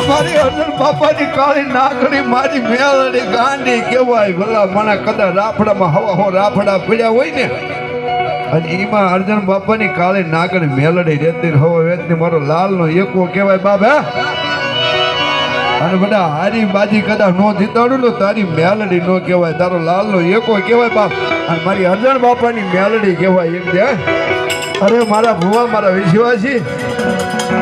મારી અર્જુન બાપાની કાળી નાગડી મારી મેલડી ગાંડી કહેવાય. ભલા મને કદાચ રાફડામાં હવા હો રાફડા પડ્યા હોય ને અને એમાં અર્જુન બાપાની કાળી નાગડી મેલડી રેતી હવા વેચની મારો લાલનો એકો કહેવાય બાપ. હે અને બધા હારી બાજી કદાચ નો જીતાડું ને તારી મેલડી નો કહેવાય, તારો લાલનો એકો કહેવાય બાપ. અને મારી અર્જુન બાપાની મેલડી કહેવાય એક દે. અરે મારા ભુવા મારા વિશ્વાસી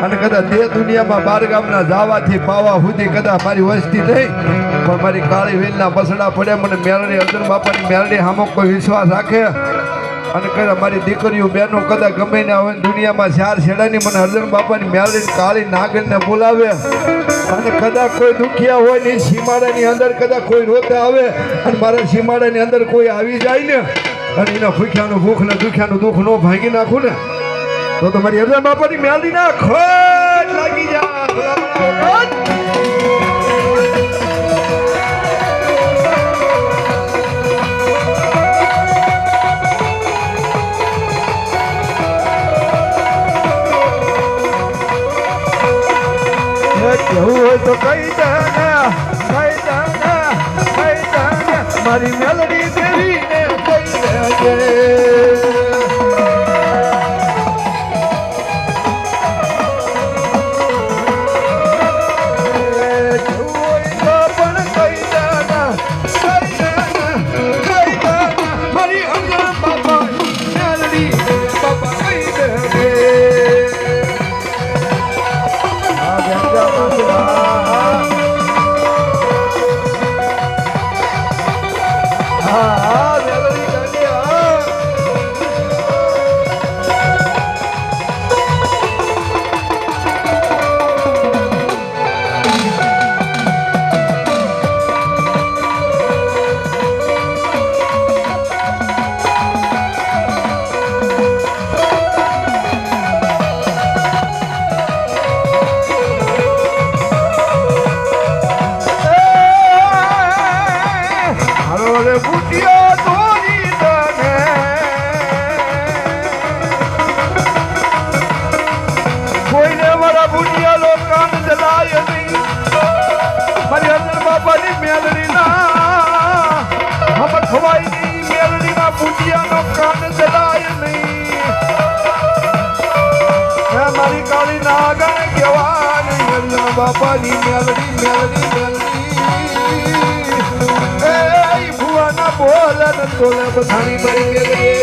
અને કદાચ તે દુનિયામાં બાર ગામના જાવાથી પાવા સુધી કદાચ મારી વસ્તી નહીં પણ મારી કાળી વેલના બસડા પડ્યા મને મેલડી અર્જુન બાપાની મેલડી સામો કોઈ વિશ્વાસ રાખે અને કદાચ મારી દીકરીઓ બહેનો કદાચ ગમે ને આવે દુનિયામાં ચાર છેડાની મને અર્જુન બાપાની મેલડી કાળી નાગરને બોલાવે અને કદાચ કોઈ દુખિયા હોય ને સીમાડાની અંદર કદાચ કોઈ રોતા આવે અને મારા સીમાડાની અંદર કોઈ આવી જાય ને અને એના ભૂખ્યાનું ભૂખ ને દુખ્યાનું દુઃખ નો ભાંગી નાખું ને તો તમારી અર્જુન બાપાની મેલડી ના ખોટ લાગી જાય. કેવું હોય તો કઈ દે મારી મેલડી દેવી ને કઈ દે. બાપાની મેલડી મેલડી મેલડી એ ભુવાના બોલ ને તોલે બધાની બરી ગઈ.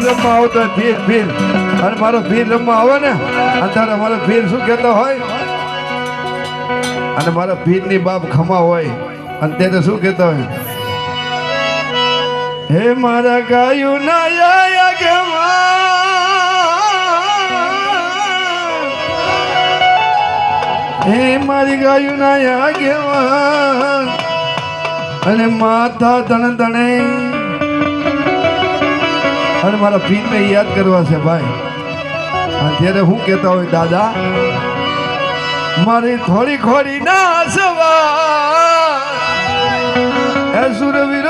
રમવા આવતો ભીર અને મારો ભીર રમવા આવે ને અંધારે મારો ભીર શું કહેતો હોય અને મારા ભીર ની બાપ ખમા હોય અને તેને શું કહેતો હોય, હે મારા ગાયું ના આયા કે હે મારી ગાયું ના આયા કે અને માથા તણ તણે અને મારા ભીનને યાદ કરવા છે ભાઈ. ત્યારે હું કહેતા હોય દાદા મારી થોડી ખોડી ના સવા સુરવીર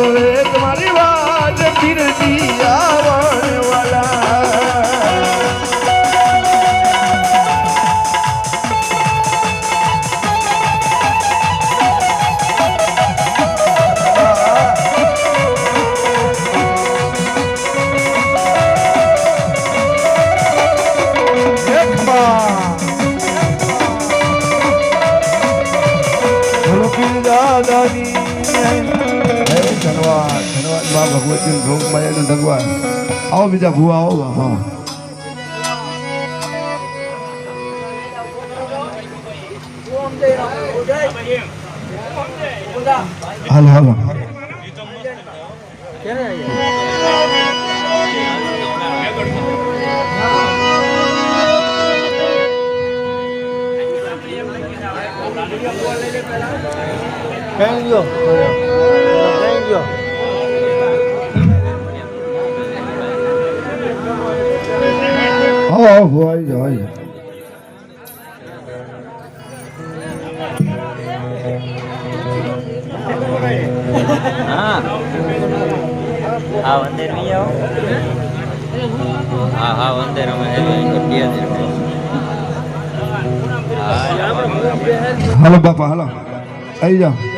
મને તમારી વાત પીરતી આવણ વાલા દાદાની ધન્યવાદ ધન્યવાદ મા ભગવતી ભોગ માયાનું ભગવાન આવો બીજા ભૂવા આવો હા હાલો હાલો Thank you. Thank you. Oh, boy, boy. हाँ वंदे नहीं आओ हाँ वंदे हेलो बापा हेलो आई जाओ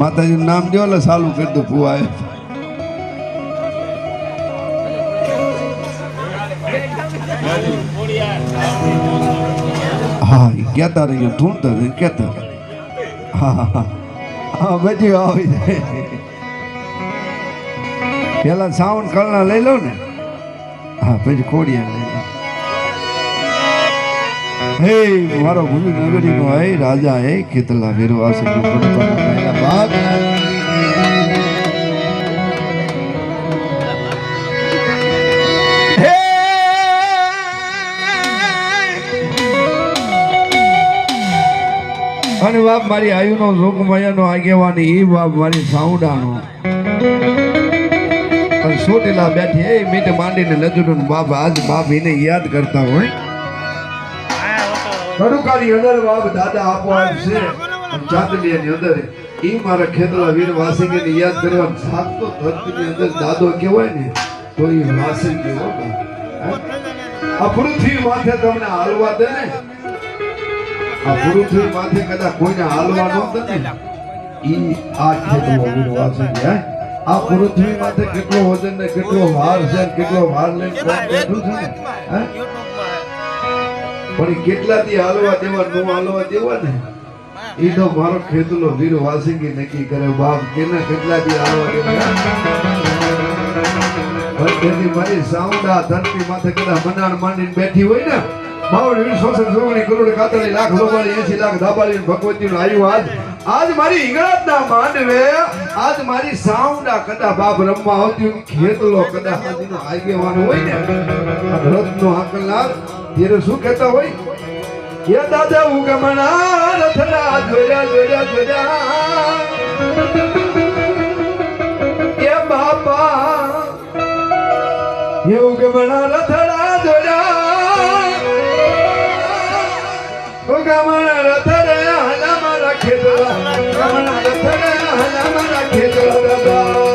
माताजी नाम दो ला चालू कर दो फुआ हाँ कहता रही ढूंढता रही कहता हाँ हाँ हाँ बची આવી પેલા સાઉન્ડ કળના લઈ લો ને હા પછી કોડિયા લઈ લો હે મારો ભૂમિ નગરીનો હે રાજા હે કેટલા વીરો આવશે બાપ અને બાપ મારી આયુનો જોગમાયાનો આગેવાની એ બાપ મારી સાઉડાનો અને સોટેલા બેઠી એ મીટ માંડીને નજરનો બાપ આજ બાપ એને યાદ કરતા હોય કડુકાની અંદર બાપ દાદા આપો છે ચાંદલીની અંદર ઈ મારા ખેતલા વીર વાસંગીને યાદ કરવા સાતો ધરતીની અંદર દાદો કહેવાય ને તો ઈ વાસંગી હોય આ પૃથ્વી માથે તમને હાલવા દે ને આ પૃથ્વી માથે કદાચ કોઈને હાલવા ન દે ને ઈ આ ખેતલો વીર વાસંગી હે આ પૃથ્વી માથે કેટલો વજન ને કેટલો ભાર છે કેટલો ભાર લઈને બેઠું છે ને હે પણ કેટલાથી હાલવા દેવા નો હાલવા દેવા ને એ તો મારો ખેતલો વીર વાસંગી નક્કી કરે બાપ કેના કેટલાથી હાલવા દેવા ભરતી મારી સાઉન્ડા ધરતી માથે કદાચ મનાણ માંડીને બેઠી હોય ને બાવળ 20 કરોડ કાતળી લાખ લોબાળી 80 લાખ ધાબાળી ભગવતીનું આયુ આજ મારી હિંગળાજના માંડવે આજ મારી સાઉન્ડા કદા બાપ રમવા આવતી ખેતલો કદા હાજીનો આગેવાન હોય ને રથનો આકલનાર ત્યારે શું કહેતા હોય કે દાદા ઉગમણા રથડા જોયા જોયા જોયા એ બાપા એ ઉગમણા રથડા જોયા ઉગમણા રથડા હલા મારા ખેતલા ઉગમણા રથડા હલા મારા ખેતલા દાદા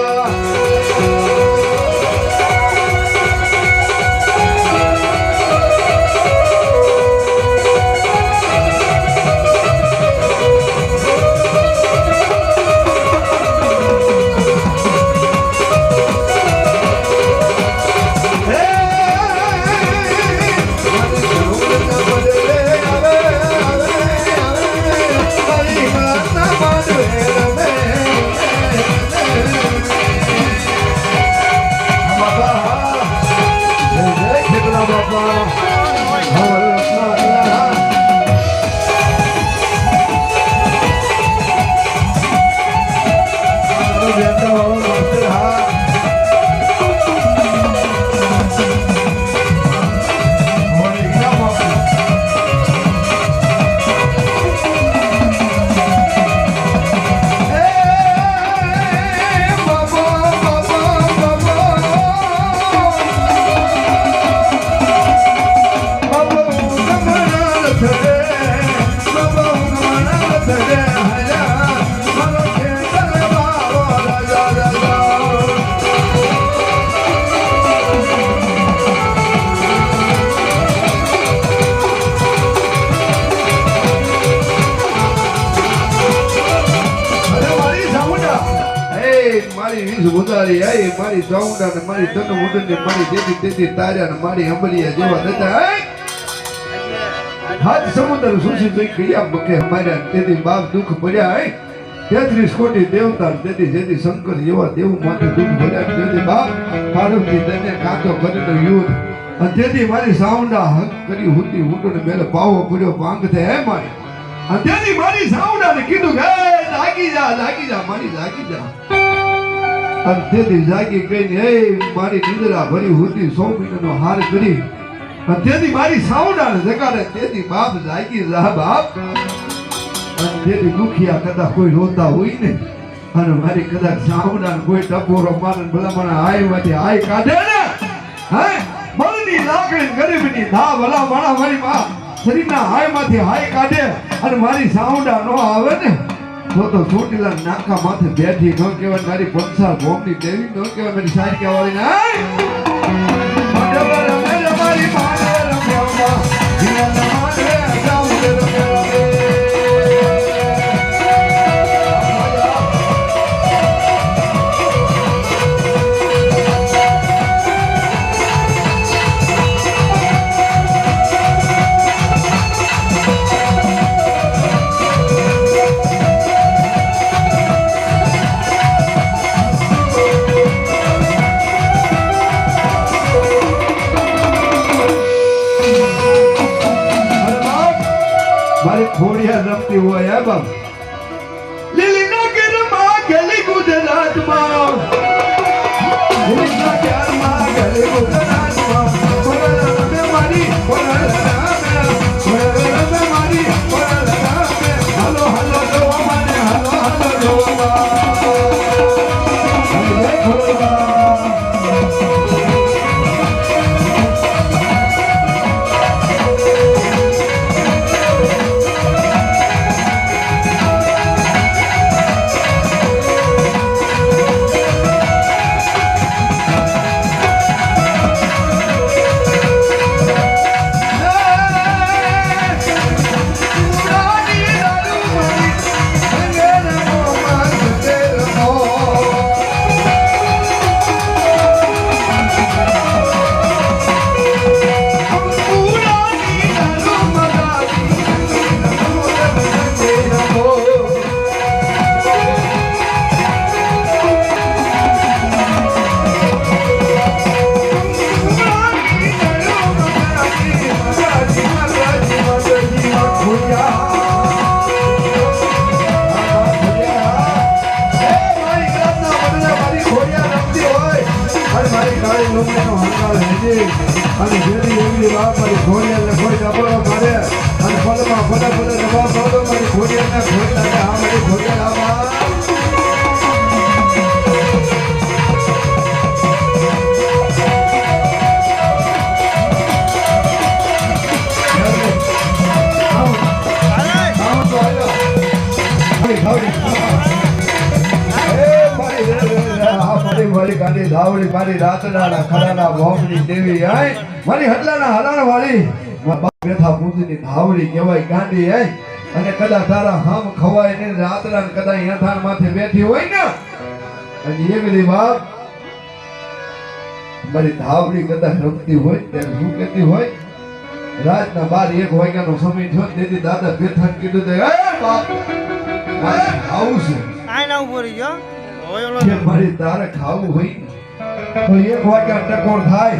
મારી વીસ ઉધારી આઈ મારી ચાઉંડા ને મારી તન ઉડન ને મારી જેથી તેથી તાર્યા ને મારી અંબલિયા જેવા દેતા હાથ સમુદ્ર સુશી જોઈ કયા બકે માર્યા તેથી બાપ દુઃખ પડ્યા 33 કોટી દેવતા તેથી જેથી શંકર જેવા દેવ માથે દુઃખ પડ્યા તેથી બાપ પાર્વતી તને કાંતો કરીને યુદ્ધ અને તેથી મારી સાઉન્ડા હક કરી હુતી ઉડન મેલે પાવો પડ્યો પાંગતે હે મારી અને તેથી મારી સાઉન્ડા ને કીધું કે જાગી જા મારી જાગી જા અને તેથી જાગી ગઈને હે મારી નિંદ્રા ભરી હુતી 100 મહિનાનો હાર કરી અને તેથી મારી સાઉન્ડાને જગાડે તેથી બાપ જાગી જા બાપ અને તેથી દુખિયા કદાચ કોઈ રોતા હોય ને અને મારી કદાચ સાઉન્ડાને કોઈ ટપોરો મારે ભલામણ આયમાંથી આય કાઢે ને હે મરની લાકડી ગરીબની ધા ભલા માણા મારી માં શરીરના હાયમાંથી હાય કાઢે અને મારી સાઉન્ડા નો આવે ને તો ચોટીલા નાકા માથે બેઠી ન કહેવાય મારી પંસા ભોમની દેવી ન કહેવાય મારી સાયકા વાળી ને મારી માને રમ્યા જીવન માને જાઉં રમ્યા ખોડિયા રમતી હોય હે બાપ લીલી ના કેરમાં ગલી ગુજરાતમાં લીલી ના કેરમાં ગલી ગુજરાતમાં રમે મારી રમે મારી હાલો હાલો જોવા મને હાલો જોવા અને જેની એમની વાત મારી ઘોડિયાને કોઈ ડબરો મારે અને પલમાં ફટા જવાબ દો મારી ઘોડિયાને ઘોડિયાને આ મારી ઘોડિયાને મારી ગાડી ધાવડી મારી રાતડાના ખરાના ભોમની દેવી આય મારી હટલાના હલાણ વાળી બેઠા પૂજની ધાવડી કહેવાય ગાંડી આય અને કદાચ તારા હમ ખવાય ને રાતડા કદાચ હેઠાણ માથે બેઠી હોય ને અને એ બધી વાત મારી ધાવડી કદાચ રમતી હોય ત્યારે શું કહેતી હોય રાતના 12-1 વાગ્યાનો સમય થયો તેથી દાદા બેઠાને કીધું એ બાપ મારે આવું છે આ ના ઉભો રહી ગયો કે મારી તારે ખાવું હોય તો 1 વાગ્યા ટકોર થાય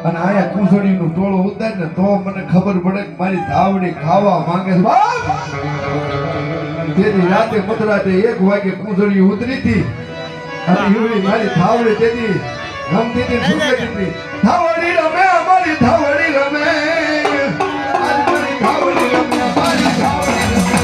અને આયા કુસડીનું ટોળું ઉતારે ને તો મને ખબર પડે કે મારી ધાવડી ખાવા માંગે છે બાપ તેથી રાતે મધરાતે 1 વાગે કુસડી ઉતરી હતી અને ઈવડી મારી ધાવડી તેથી રમતી હતી સુરતી હતી ધાવડી રમે અમારી ધાવડી રમે આજ મારી ધાવડી રમે મારી ધાવડી રમે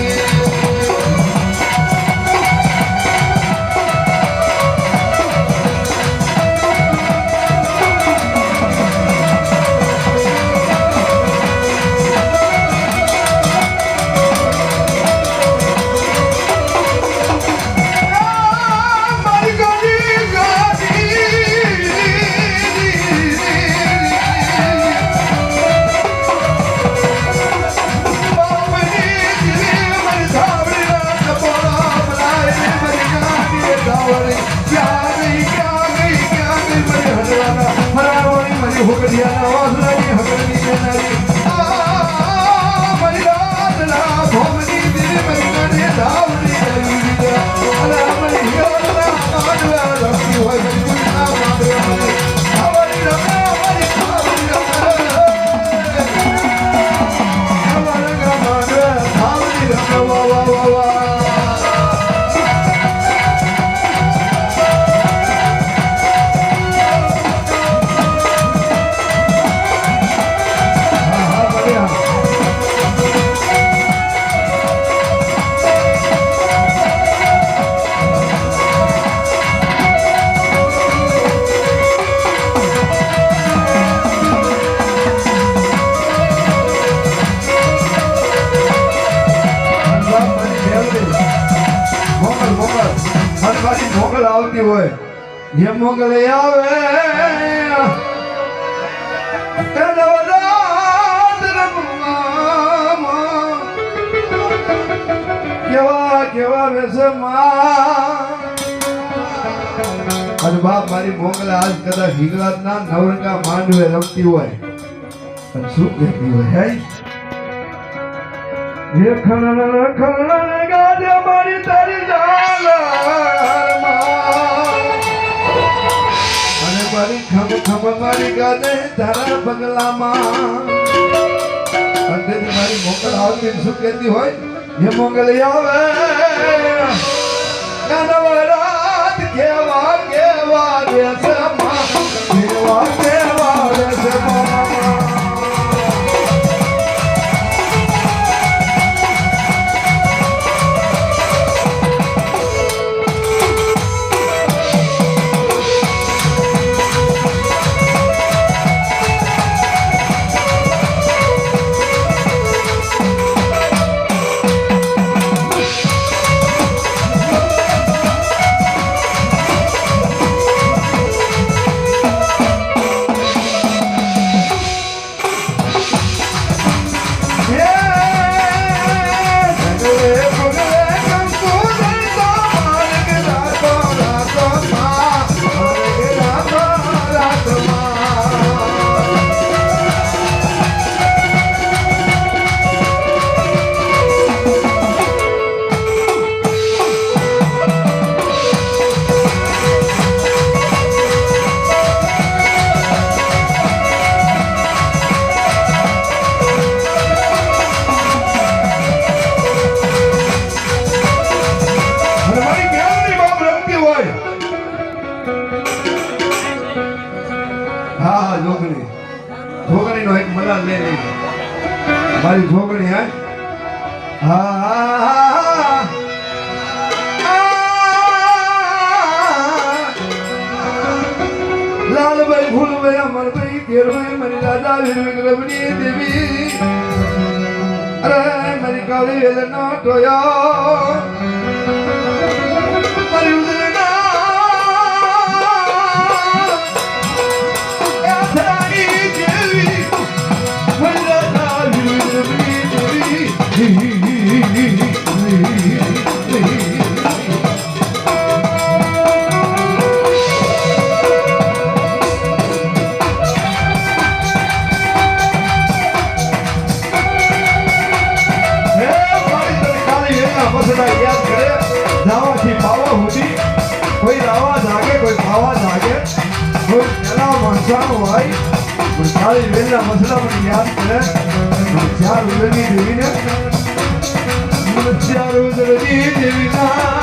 મોગલ આવતી હોય જે મોગલ આવે એને વરાત રમવામાં કેવા કેવા વેશમાં અને બાપ મારી મોગલ આજ કદાચ હિંગળાજના નવરંગા માંડવે રમતી હોય અને શું કહેતી હોય હે ये खनन खनन गाजे मारी तारी जालમાં અને મારી ખમ ખમ મારી ગાજે તારા પગલામાં અને મારી મોકલ આવતી શું કહેતી હોય એ મોગલ આવે નવરાત કેવા કેવા દેશમાં કેવા કેવા દેશમાં જોગણી નો એક મલાલ લઈ લેજો મારી જોગણી લાલભાઈ ફૂલભાઈ અમરભાઈ ઘેરભાઈ મારી દાદા વીરવિક્રમણી દેવી અરે મારી કાળી વેલનો ટોયો મારી ઉદરના કોઈ રાવા જાગે કોઈ ખાવા જાગે કોઈ પેલા માણસાનો હોય કોઈ સારી વેલના મસલા મને યાદ કરે ચાર ઉદરની દેવીને ચાર ઉદરની દેવીના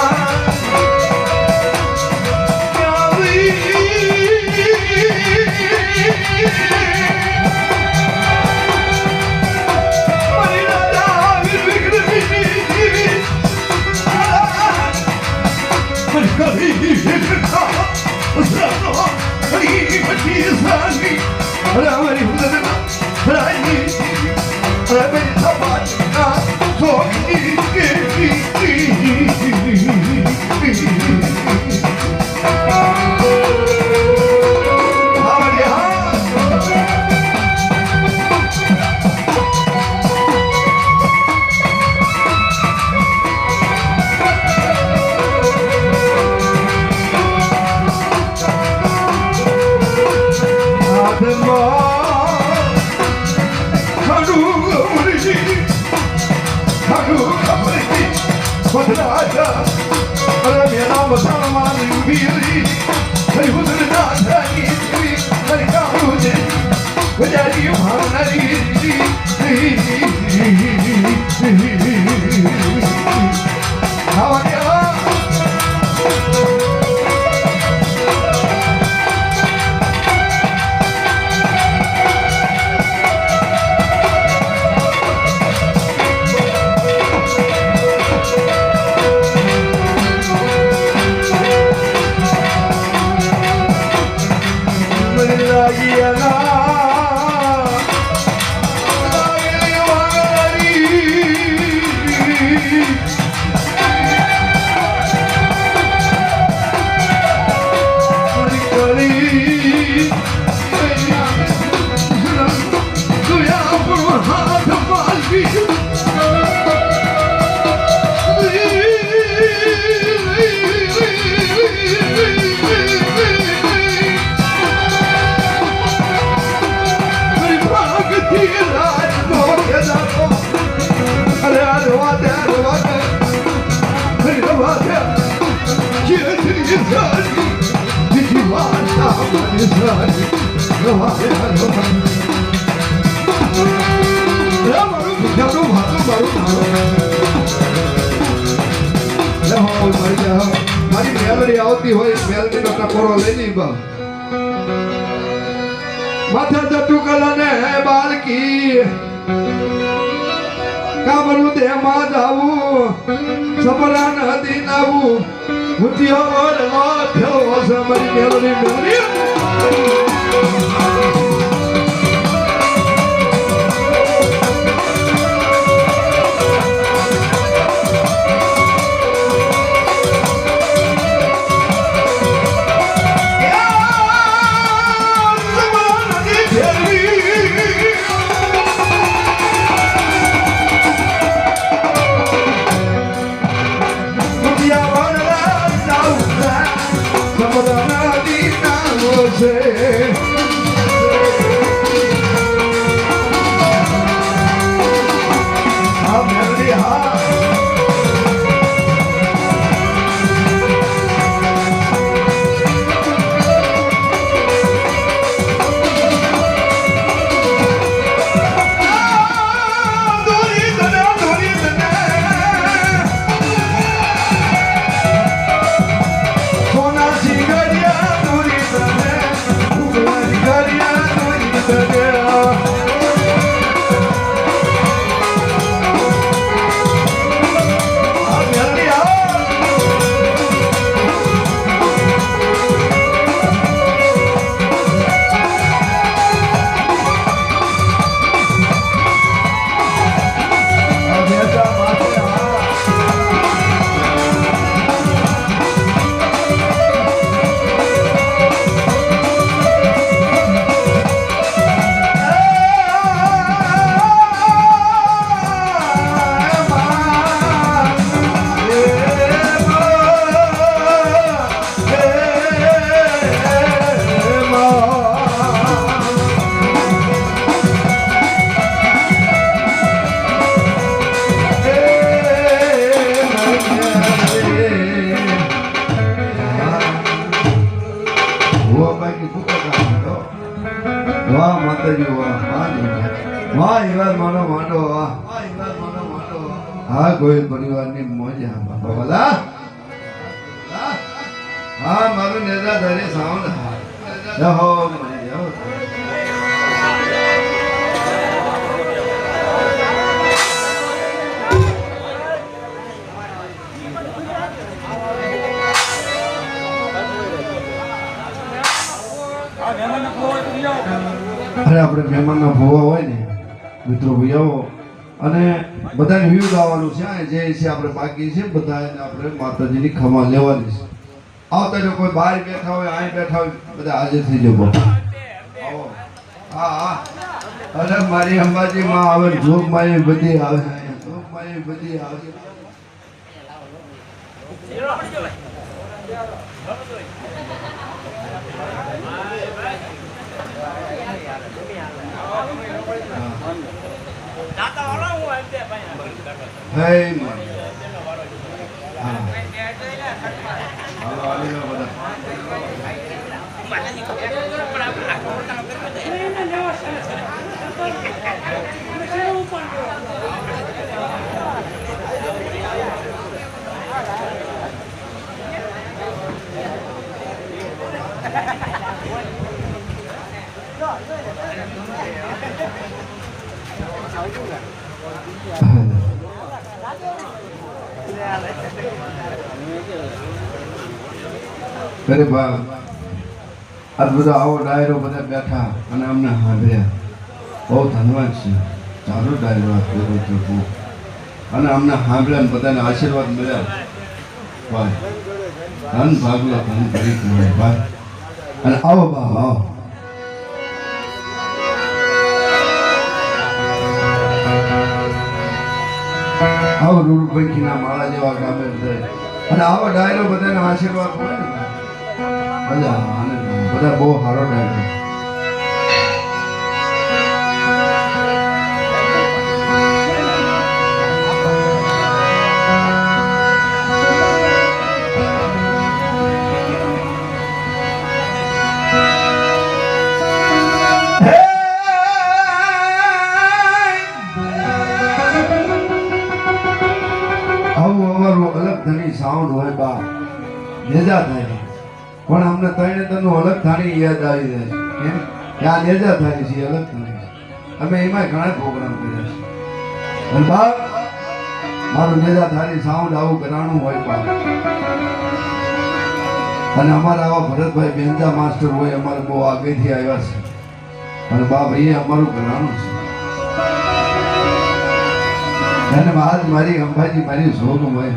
સારી બીજી વાત મારી સારી મારું ભૂખ્યાનું ભાતું મારી મેલડી આવતી હોય મેલડી નો ટકોરો લઈ ની બા માથે જટુ કલાને બાળકી કામરું દેમાં જાવું સપરા નદી નાવું ભૂતિયો વરલો ફેરવો છે મારી મેલડી મેલડી વાહ માતાજી વાહ વાહ એવા માનો માંડો વાહ હા ગોયલ પરિવારની મોજ બાપા ભલા હા મારું નેજા ધરે સાઉન્ડ જહો અરે આપણે મહેમાનના ભોવા હોય ને મિત્રો ભાઈઓ અને બધાને વ્યૂ આવવાનું છે જે છે આપણે બાકી છે બધા આપણે માતાજીની ખમા લેવાની છે આવતા જો કોઈ બહાર બેઠા હોય અહીં બેઠા હોય બધા હાજર થઈ જવો આવો હા હા અરે મારી અંબાજી માં આવે જોગ મારી બધી આવે જોગ મારી બધી આવે Hey, man. અરે બા આ બધા આવો ડાયરો બધા બેઠા અને અમને સાંભળ્યા બહુ ધન્યવાદ છે ચાલો ડાયરો આપ્યો હતો અને અમને સાંભળ્યા ને બધાને આશીર્વાદ મળ્યા ભાઈ ધન ભાગલા ધન કરી મળે ભાઈ અને આવો બા આવો આવો રૂડપૈકીના માળા જેવા ગામે અને આવો ડાયરો બધાને આશીર્વાદ મળે ને બધા બધા બહુ સારો ડાયરો ધણી સાઉન્ડ હોય બા નેજા થાય પણ અમને તઈને તનું અલગ થાણી યાદ આવી જાય કેમ કે આ નેજા થાય છે અલગ થાણી અમે એમાં ઘણા પ્રોગ્રામ કર્યા છે અને બા મારું નેજા થાળી સાઉન્ડ આવું કરાણું હોય બા અને અમારા આવા ભરતભાઈ બેંજા માસ્ટર હોય અમારે બહુ આગેથી આવ્યા છે અને બા ભાઈ અમારું ઘરાણું છે અને આજ મારી અંબાજી મારી શોખ હોય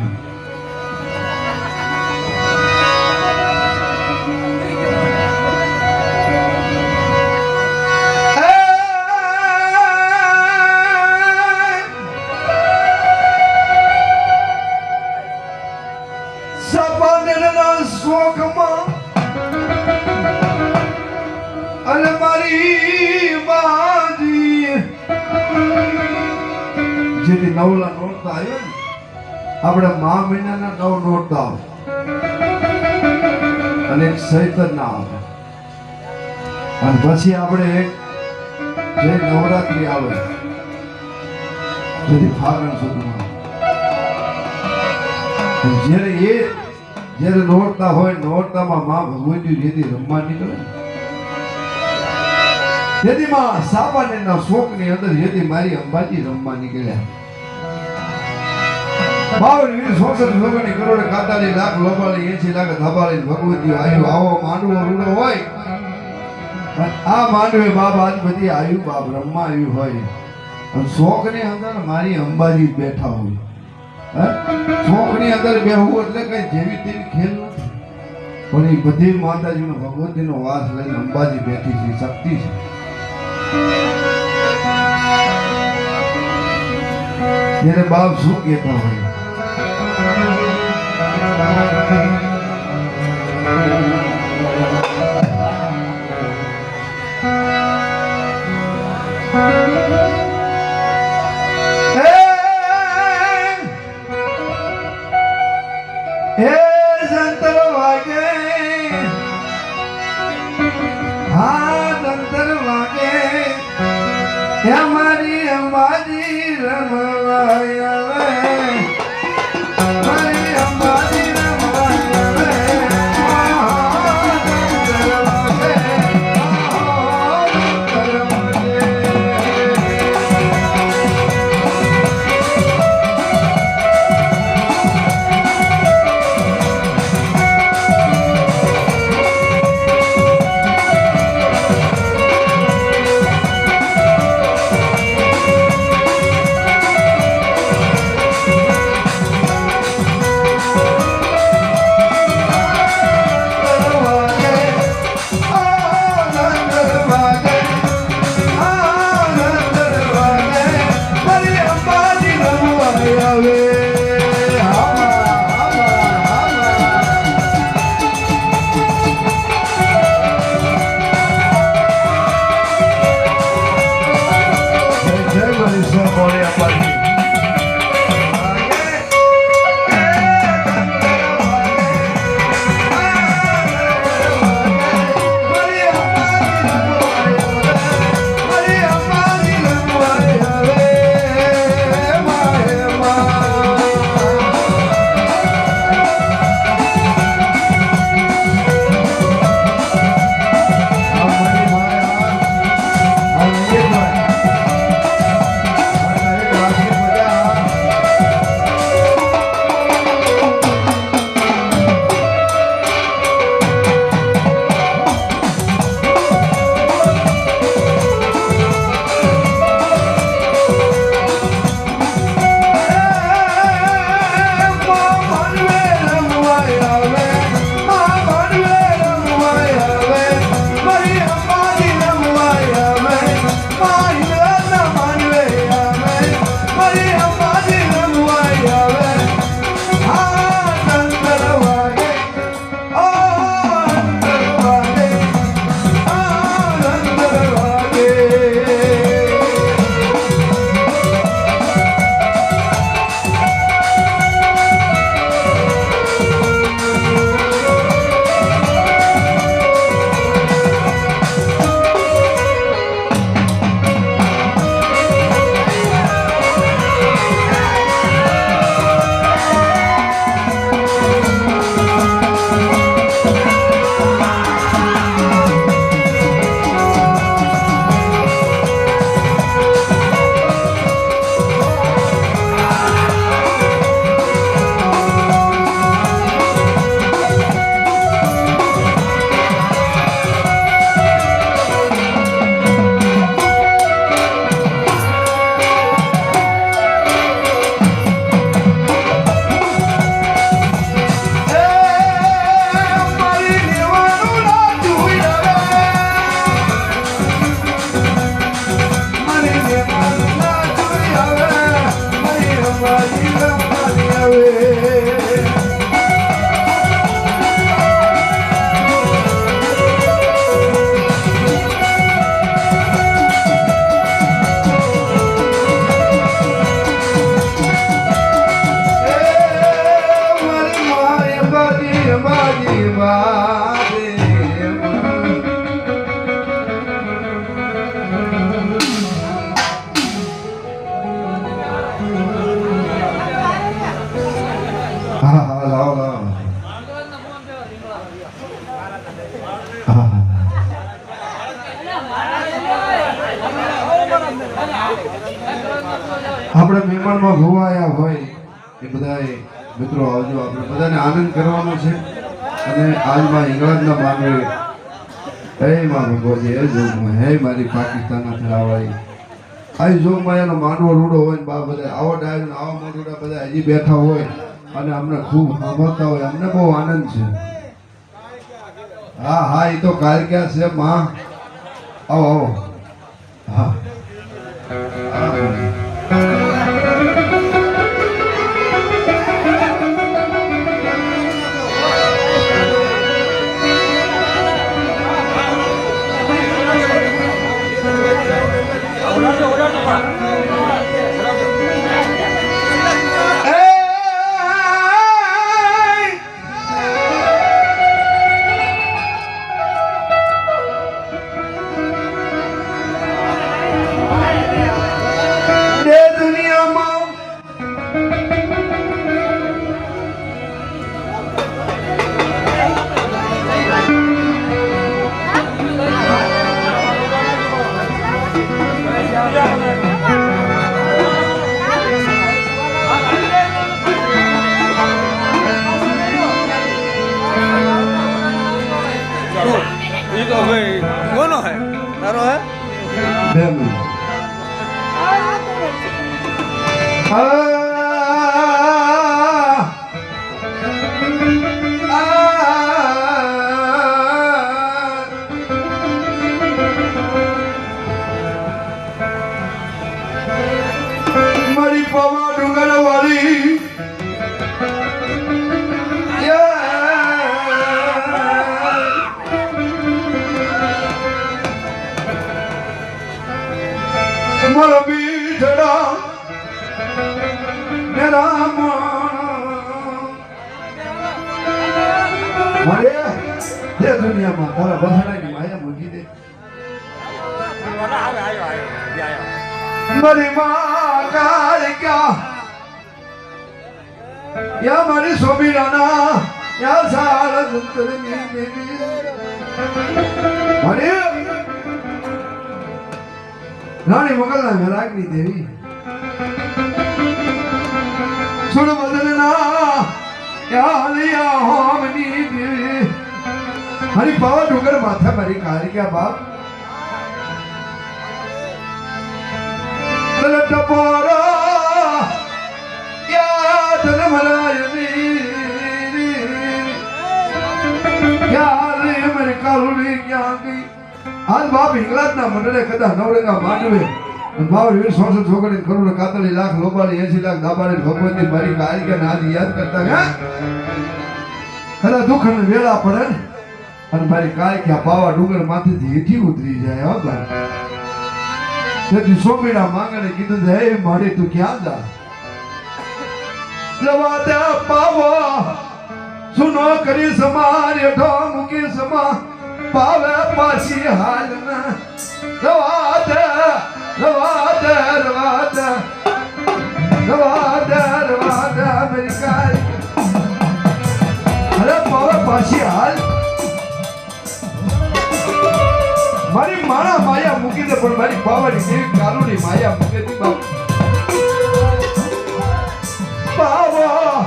શોખમાં અને મારી બાજી જેથી નવલા નોરતા આવ્યો ને આપણે મહા મહિનાના 9 નોરતા આવે અને એક સૈતર ના આવે અને પછી આપણે એક જે નવરાત્રી આવે જેથી ફાગણ સુધીમાં જ્યારે નોરતા હોય નોરતામાં માં ભગવતી જેથી રમવા નીકળે તેથી માં સાપાનેરના શોકની અંદર જેથી મારી અંબાજી રમવા નીકળ્યા 52 64 કરોડ કાતાલી લાખ લોબાળી 80 લાખ ધબાળી ભગવતી આયુ આવો માંડવો રૂડો હોય આ માંડવે બાપ આજ બધી આયુ બાપ રમવા આવ્યું હોય અને શોકની અંદર મારી અંબાજી બેઠા હોય શોખની અંદર બેહવું એટલે કઈ જેવી તેવી ખેલ નથી પણ એ બધી માતાજીનો ભગવતીનો વાસ લઈને અંબાજી બેઠી છે શક્તિ છે ત્યારે બાપ શું કહેતા હોય हमारी अंबाजी रमवाया हमारी अंबाजी અંબાજી અંબાજી વાદે હા હા લાવો લાવો હા આપણે મહેમાનમાં ગોવાયા હોય એ બધાએ મિત્રો આવજો. આપણે બધાને આનંદ કરવાનો છે અને આજમાં ઇંગ્લેન્ડના માનવે હે માં ભગવતી હે જોગમાં હે મારી પાકિસ્તાનના થરાવાળી આ જોગમાં એનો માંડવો રૂડો હોય ને બા બધા આવો ડાયર આવા મોટુડા બધા હજી બેઠા હોય અને અમને ખૂબ સાંભળતા હોય અમને બહુ આનંદ છે. હા હા એ તો કાલક્યા છે માં આવો આવો હા तो भाई कौन है तारो है બેન મારી પવા ડુંગર વાળી મારો બીજડા મેરા મારે જે દુનિયામાં તારા બધાની માયા મૂકી દે મારી માં કાળિકા યા મારી સોબીરાના યા સારા સુંદરની દેવી મારી રાણી મોગલના મેરાગની દેવી સુર બદલના યાલિયા હોમની દેવી હરી પાવા ડુંગર માથા મારી કાળિકા બાપ ટપોરા યાદ મલાયની યાદ મારી કાળુડી ક્યાં ગઈ આજ બાપ ઇંગ્લેન્ડના મંડળે કદા નવરેગા માંડવે ભાવ 20 છોકરી કરોડ 41 લાખ લોબાડી 80 લાખ દાબાડી ભગવતી મારી કાળિકા નાદ યાદ કરતા ગયા કદા દુઃખ ને વેળા પડે અને મારી કાળિકા પાવા ડુંગર માંથી હેઠી ઉતરી જાય હો ભાઈ તેથી સોમીડા માંગણે કીધું હે મારી તું ક્યાં જા લવા દે પાવા સુનો કરી સમાર હેઠો મૂકી સમા પાવે પાછી હાલના રવા દે મેરી કાઈ અરે પાવે પાછી હાલ મારી માણા માયા મૂકી દે પણ મારી પાવાની દેવી કાલુની માયા મૂકે દી બાપ પાવા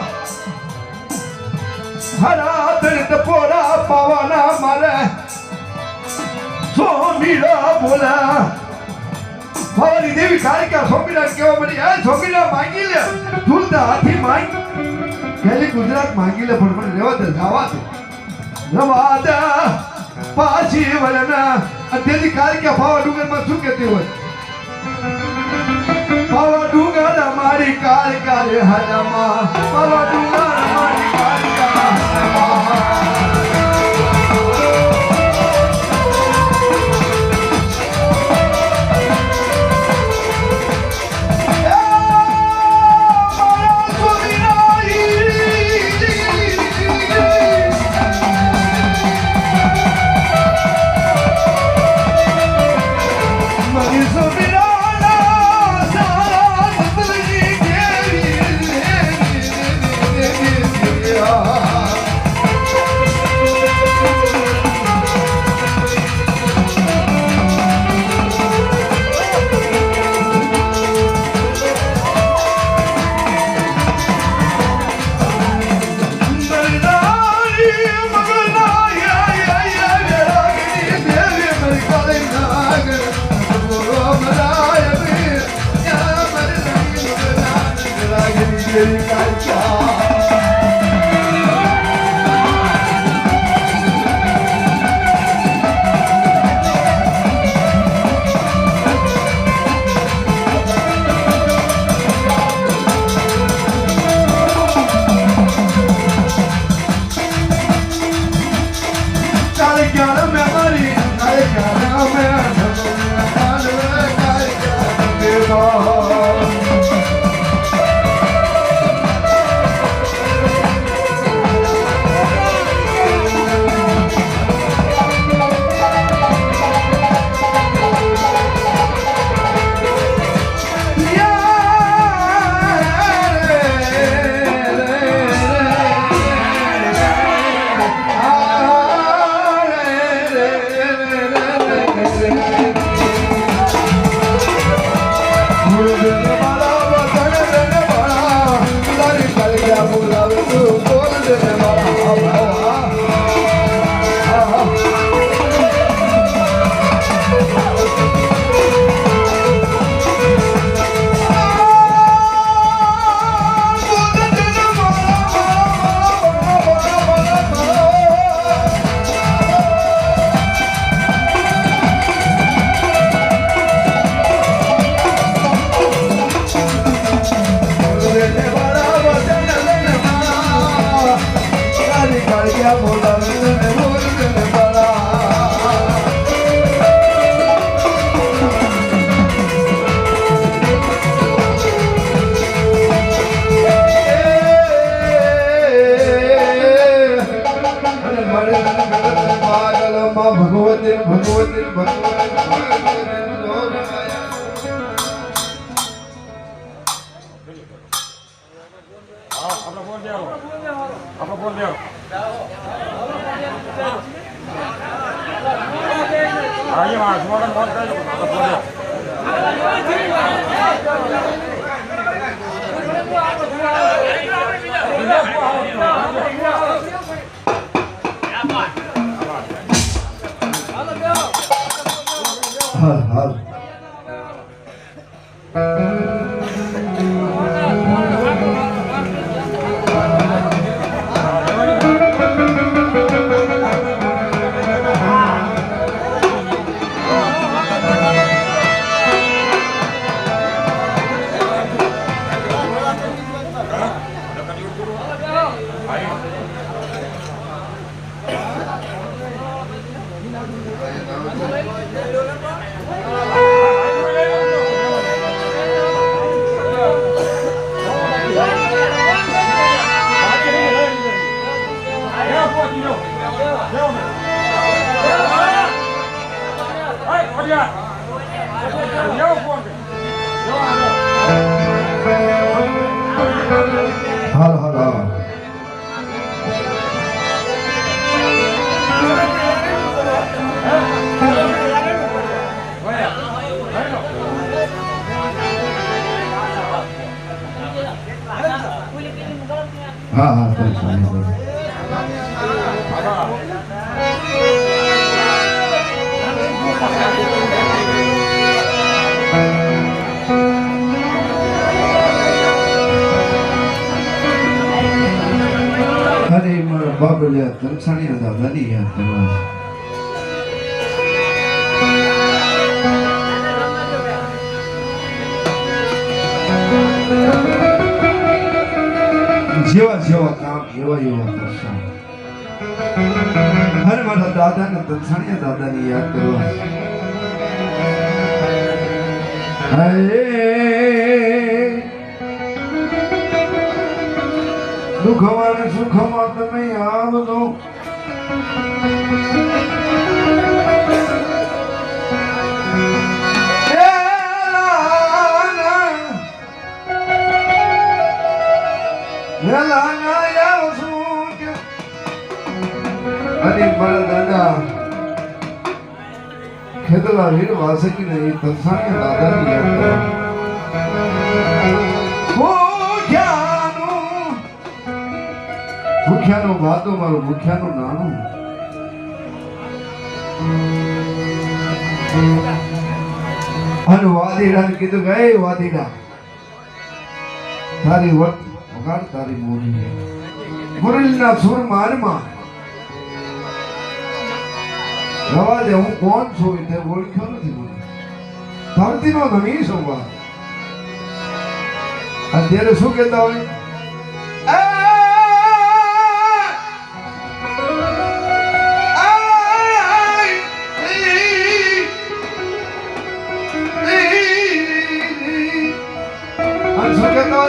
હરા દર્દ પોરા પાવાના મારે સોમીડા બોલા ભવાની દેવી કાળિકા સોમીડા કેવા મળી આ સોમીડા માંગી લે ઝૂલતા હાથી માંગ પહેલી ગુજરાત માંગી લે પણ મને રેવા દે જાવા દે રવા દે પાછી વલના અત્યારથી કાળિકા પાવા ડુંગરમાં શું કહેતી હોય પાવા ડુંગર મારી કાળિકા રે હાજામાં પાવા ડુંગર મારી કાળિકા હાજામાં ભગવતી ભગવતી હાલ હાલ હાલ હાલ હાલ હા હા અરે મારા બાબલિયા તનસાણી હતા દાદી યાદ કરવા જેવા જેવા કામ એવા એવા કરશો અરે મારા દાદા ને તનસાણીયા દાદાની યાદ કરવા દુઃખવાને સુખમાં તમે આવજો અરે મારા દાદા ખેતલા વીર વાસકી નહીં તનસાણીયા દાદાની યાદ કરવા ભૂખ્યાનું વાતો મારું ભૂખ્યાનું નાનું અને વાદીડાને કીધું કે એ વાદીડા તારી વટ વગાડ તારી મોરી મુરલીના સુર મારમાં રવા દે હું કોણ છું તે ઓળખ્યો નથી મને ધરતીનો ધણી છું બા અત્યારે શું કહેતા હોય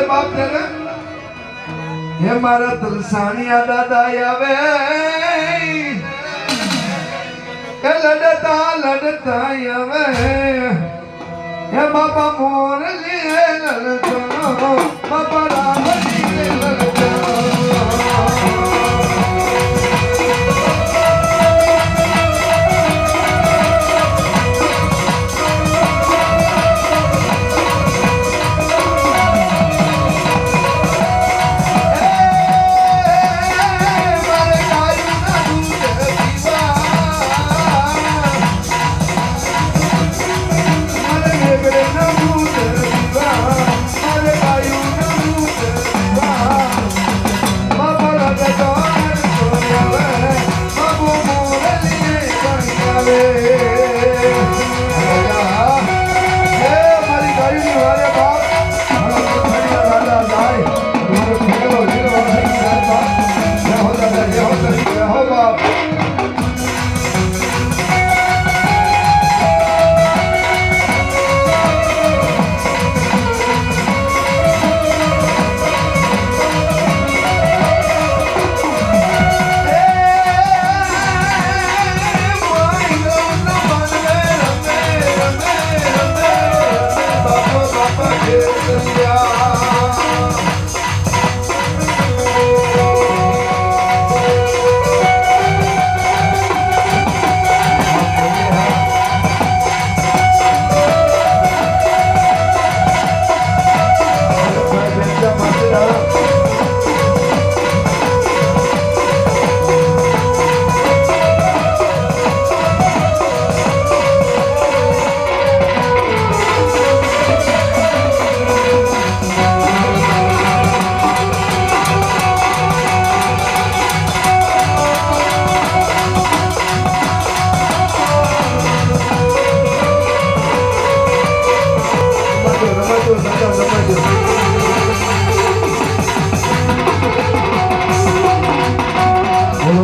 બાપ તેરે હે મારા તલસાણીયા દાદા આવે કે લડતા લડતા આવે હે બાપા મોરલી લડતો બાપા રામજી લડતો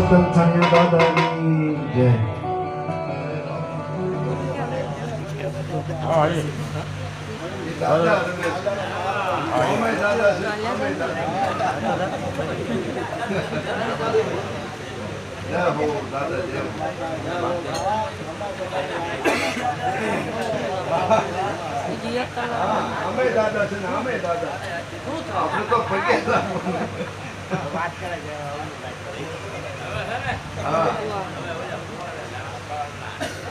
તલસાણિયા દાદાની જય. દાદા અમે દાદા છે, અમે દાદા. જય હો દાદા જય હો. અમે દાદા છે ને અમે દાદા આપણે તો પગે વાત કરે છે.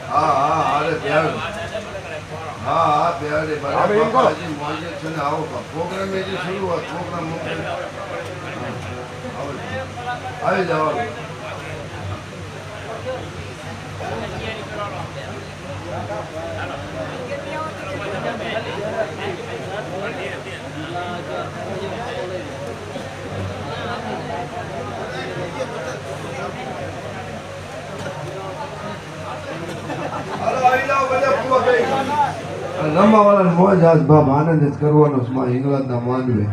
હા હા અરે પ્યાર હા પ્યારે બાજી મોજે છે ને આવો પ્રોગ્રામ એ જે શરૂઆત પ્રોગ્રામ આવી જાવ. રમવા વાળા મોજ આજ બાપ આનંદ જ કરવાનો છે. માં ઇંગ્લેન્ડના માનવે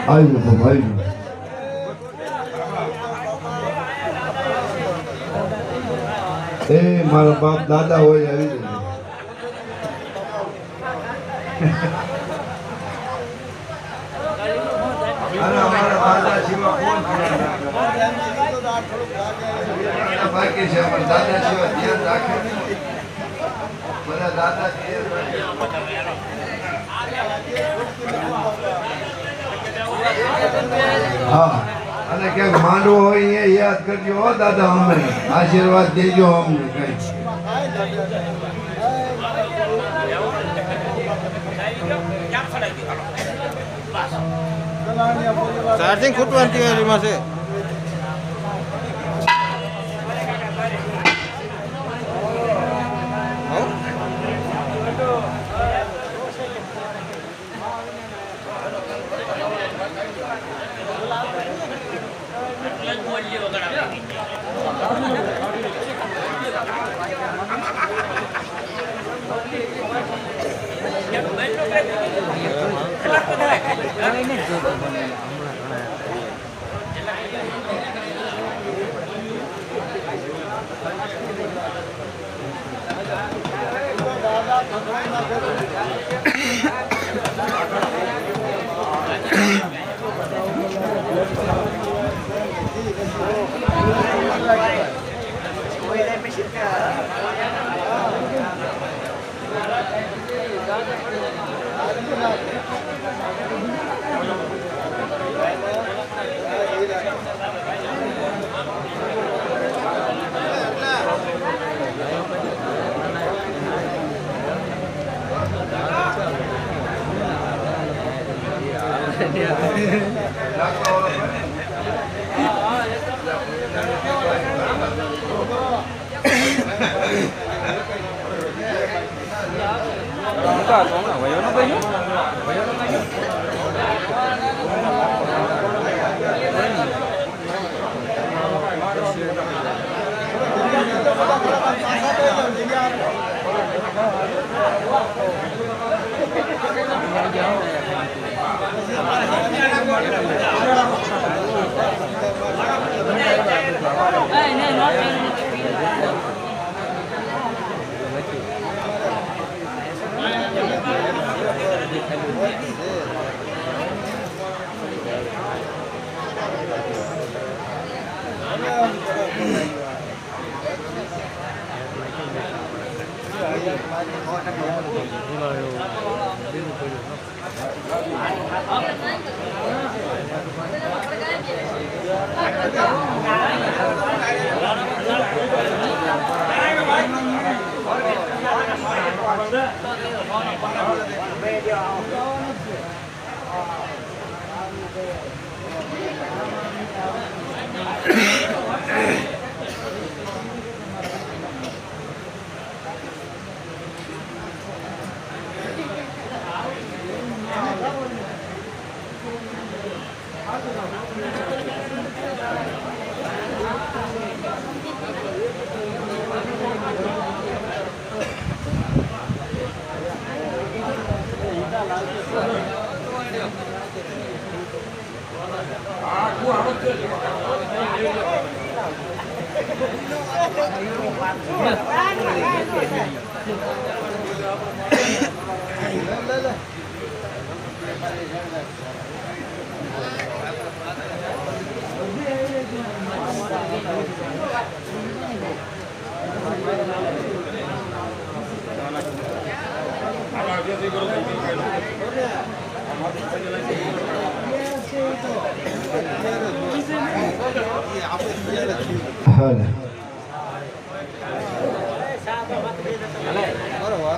આવી જાવ બાપ આવી જાવ. એ મારા બાપ દાદા હોય આવી જાય. બાકી છે પણ દાદા સિવાય ધ્યાન રાખે બધા દાદા હા અને ક્યાંક માંડવો હોય એ યાદ કરજો હો દાદા. અમને આશીર્વાદ દેજો અમને કઈ. ચાર્જિંગ ખૂટવાની તૈયારીમાં છે. આખું આમ જ છે.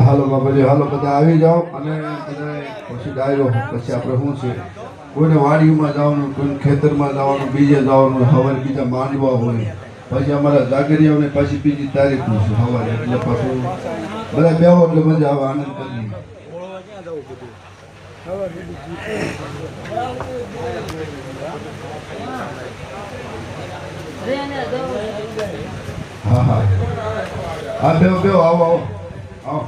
હાલો બાબાજી, હાલો બધા આવી જાઓ અને બધા પછી ડાયરો પછી આપણે શું છે કોઈને વાડીમાં જવાનું, કોઈને ખેતરમાં જવાનું, બીજે જવાનું, સવારે બીજા માંડવા હોય, પછી અમારા જાગરિયાઓને પાછી બીજી તારીખનું છે સવારે, એટલે પાછું બધા બેહો એટલે મજા આવે, આનંદ કરીએ. હા હા હા, બેહો બેહો, આવો આવો આવો.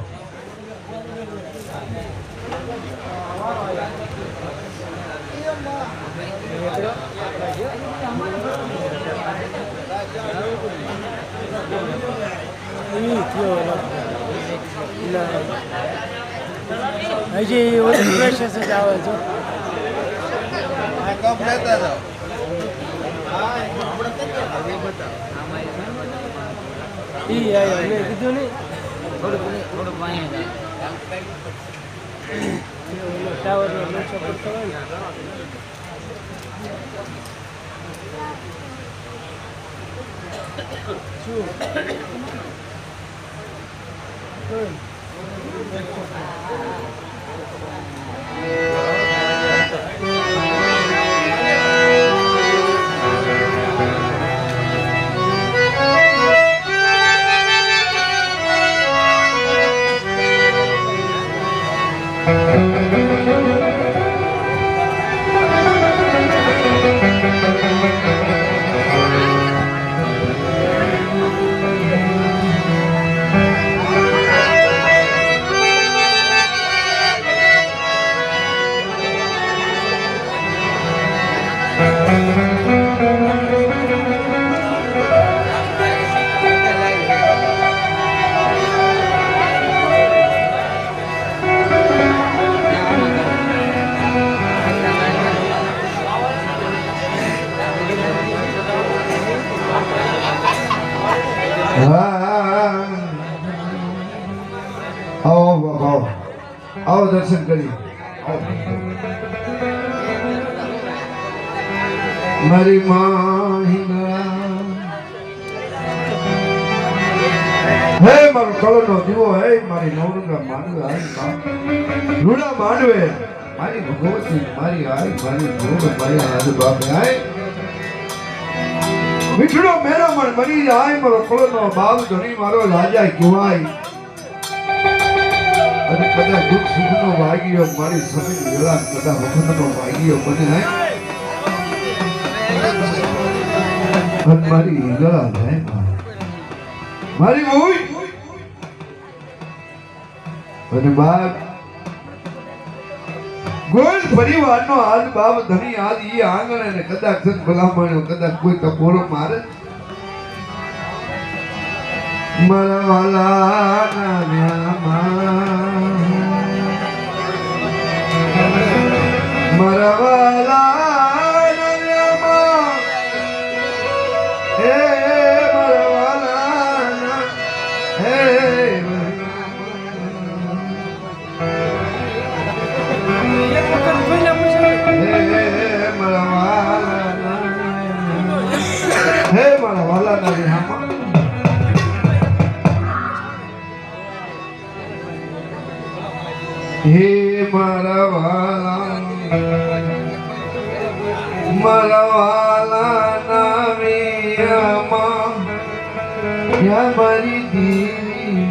હજી ઓલી પ્રેશર જ આવે છે. કપ લેતા જાઓ. ઈ આયો મેં કીધું ને થોડુંક ટાવર નો લોચો પડતો હોય ને. આવો આવો આવો, દર્શન કરી. મારી માહિના હે મારો કળનો દીવો, હે મારી નવરંગા માંડવે, રૂડા માંડવે મારી ભગવતી, મારી આઈ મારી ભોગ મારી આજ બાપે આય મીઠડો મેરામણ બની જાય, મારો કળનો બાપ ધણી મારો રાજા કહેવાય. અને કદાચ દુઃખ સુખનો વાગ્યો મારી સમીર વેળા, કદાચ વખતનો વાગ્યો બને અને મારી ગળા જાય મારી ભૂઈ અને બાપ ગોળ પરિવારનો આજ બાપ ધણી આજ ઈ આંગણે ને કદાચ સન ભલામણ્યો, કદાચ કોઈ ટપોરો મારે મારા વાલા ના મારા વાલા હે મારા વાલા હે મારા વાલા ના હે મારા વાલા નામિયામાં યા મારી દીવી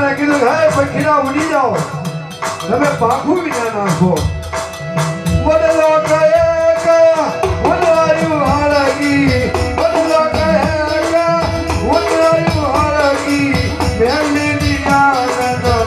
રાજાને કીધું હે પખીડા ઉડી જાઓ તમે પાખું વિના નાખો વડલો કહે કે વડાયું હારગી વડલો કહે કે વડાયું હારગી બેલી દિયાનંદ હે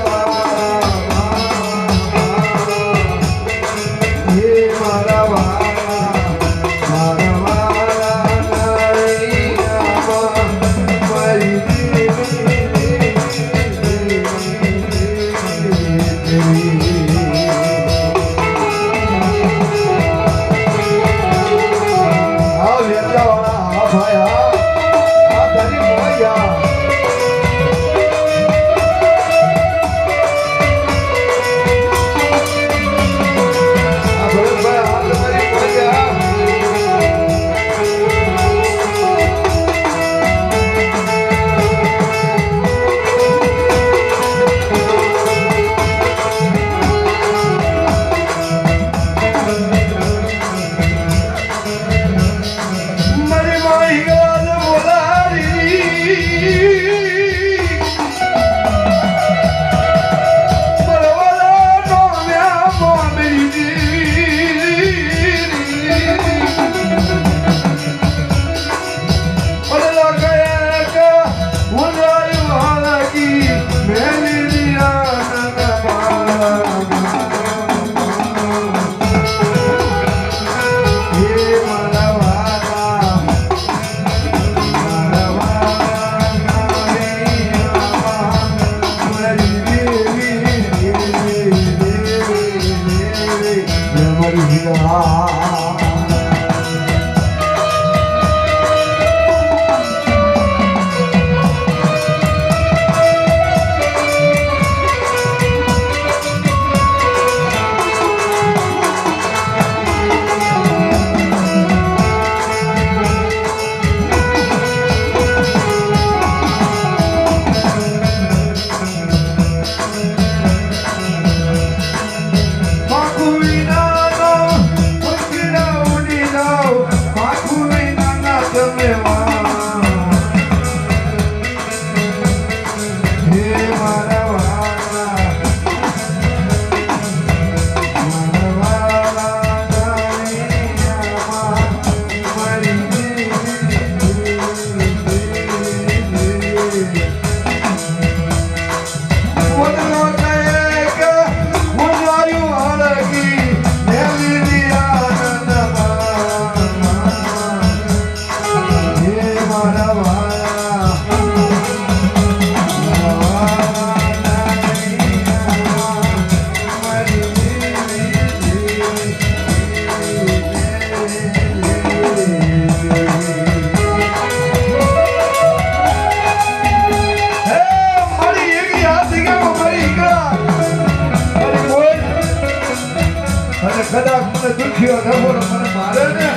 મારા કદાચ મને દુખ્યો નબળો મને મારે ને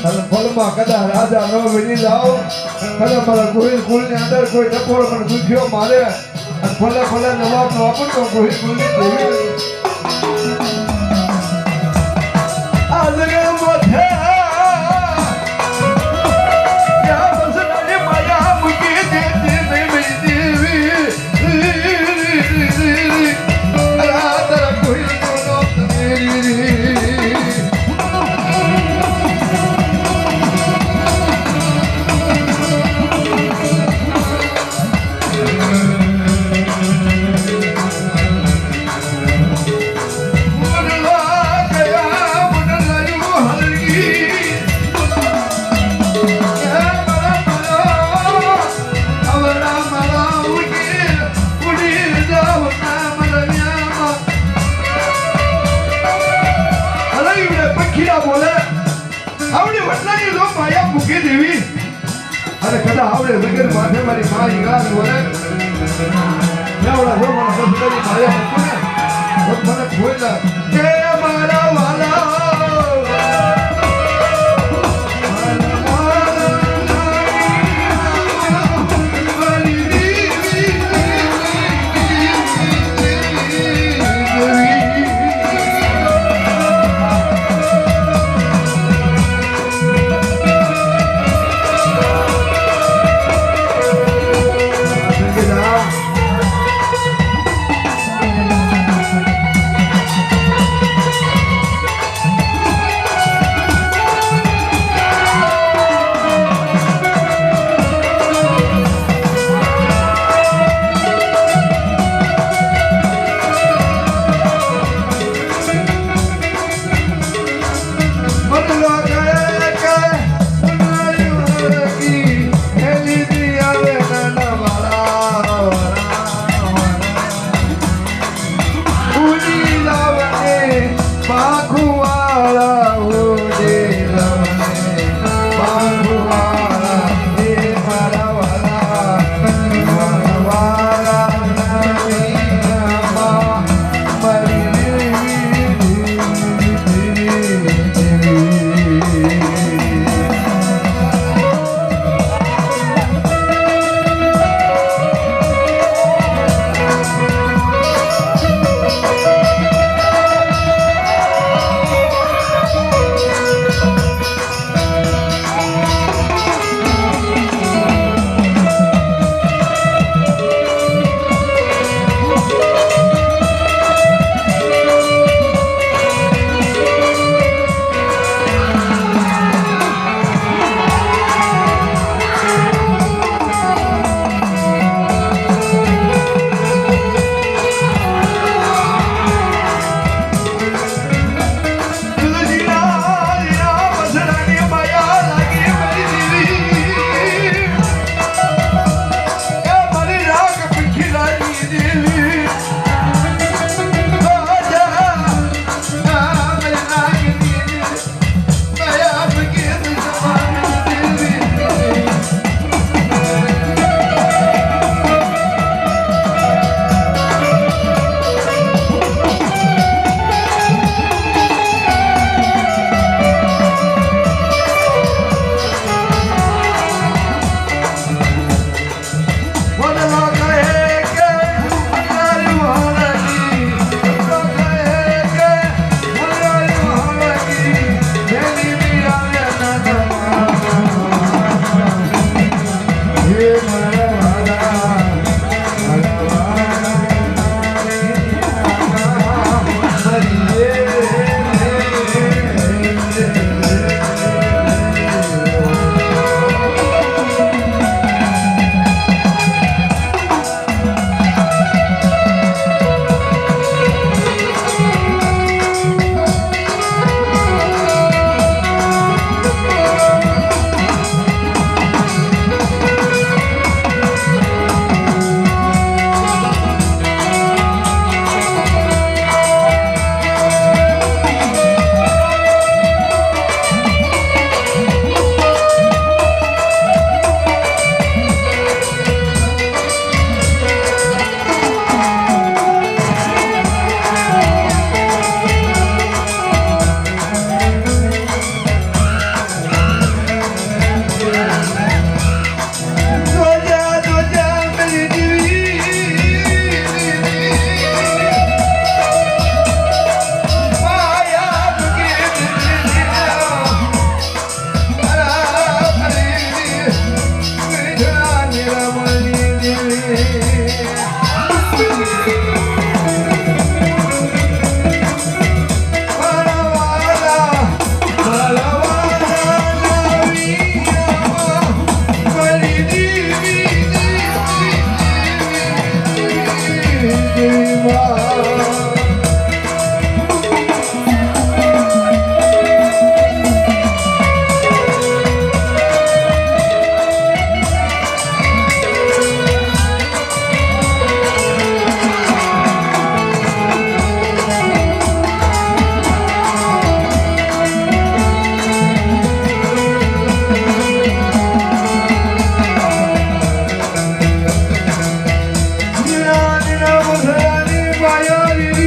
અને ફળમાં કદાચ રાજા ન બની જાઓ કદાચ મારા ગોહિલ કુલની અંદર કોઈ ટપોરો મને દુખ્યો મારે અને ફલે ફલે જવાબ નો આપું તો ગોહિલ કુલની દેવી આજગે મોઢે અરે કદા આવડે વગર માથે મારી માં ઈગળા બોલે મેવડા જો મને સસરી માયા મને ખોઈલા કે મારા વાલા માયા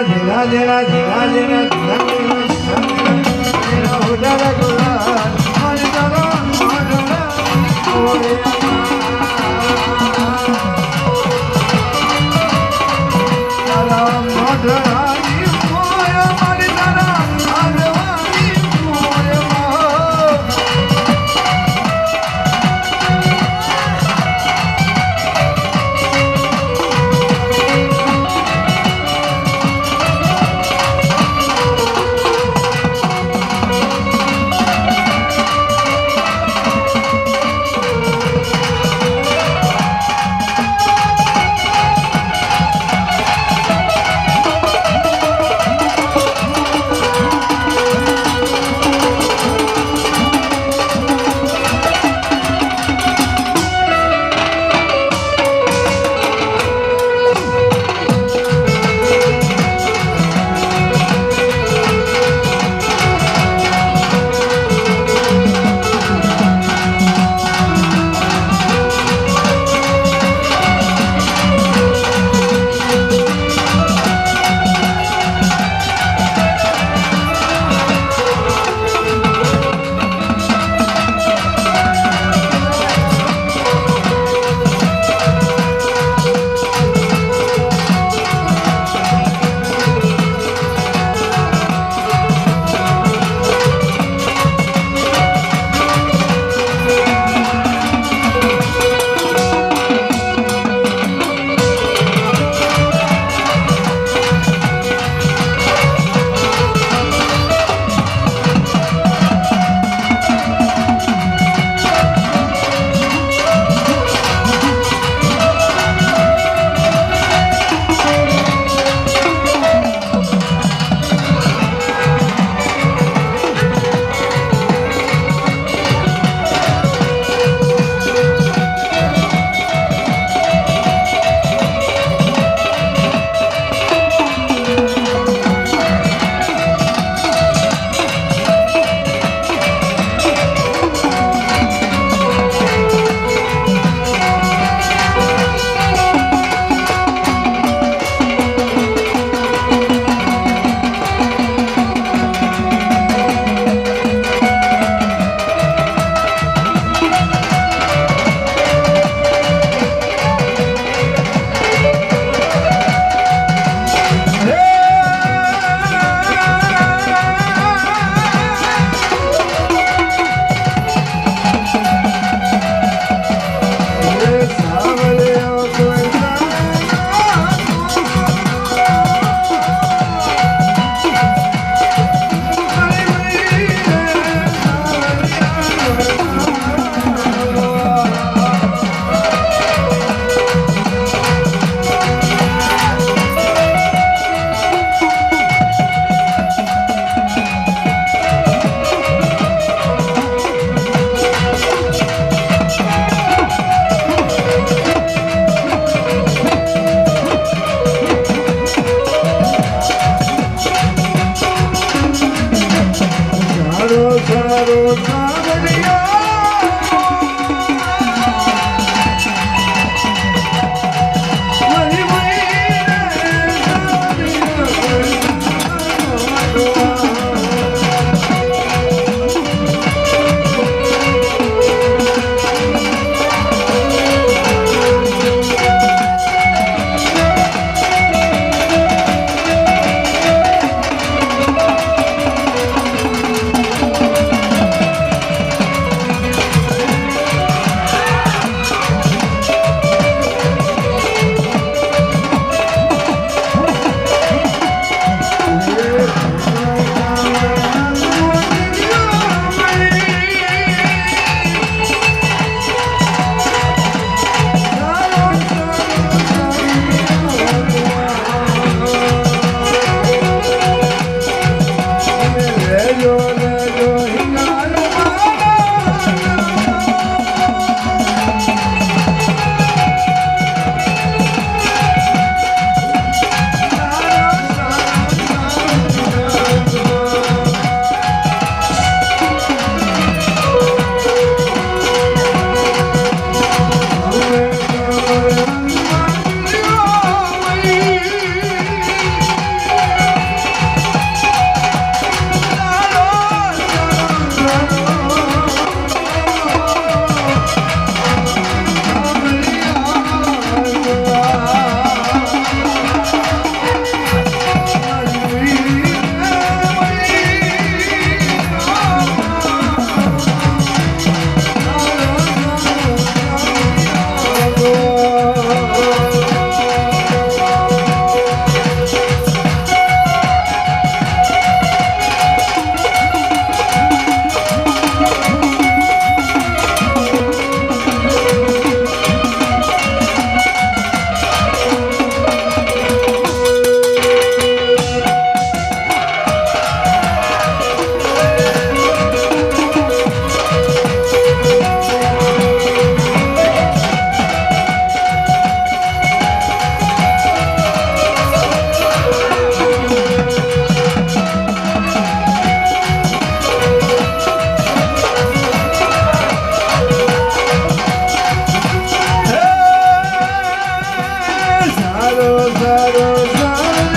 જીના જીના જીના જીના જીના ઉડાડા ગુલાલ મારી તારા મારા ઓરે તારા મોઢરાની મોયા મારી તારા આગવાની મોયા સારો સારો સારો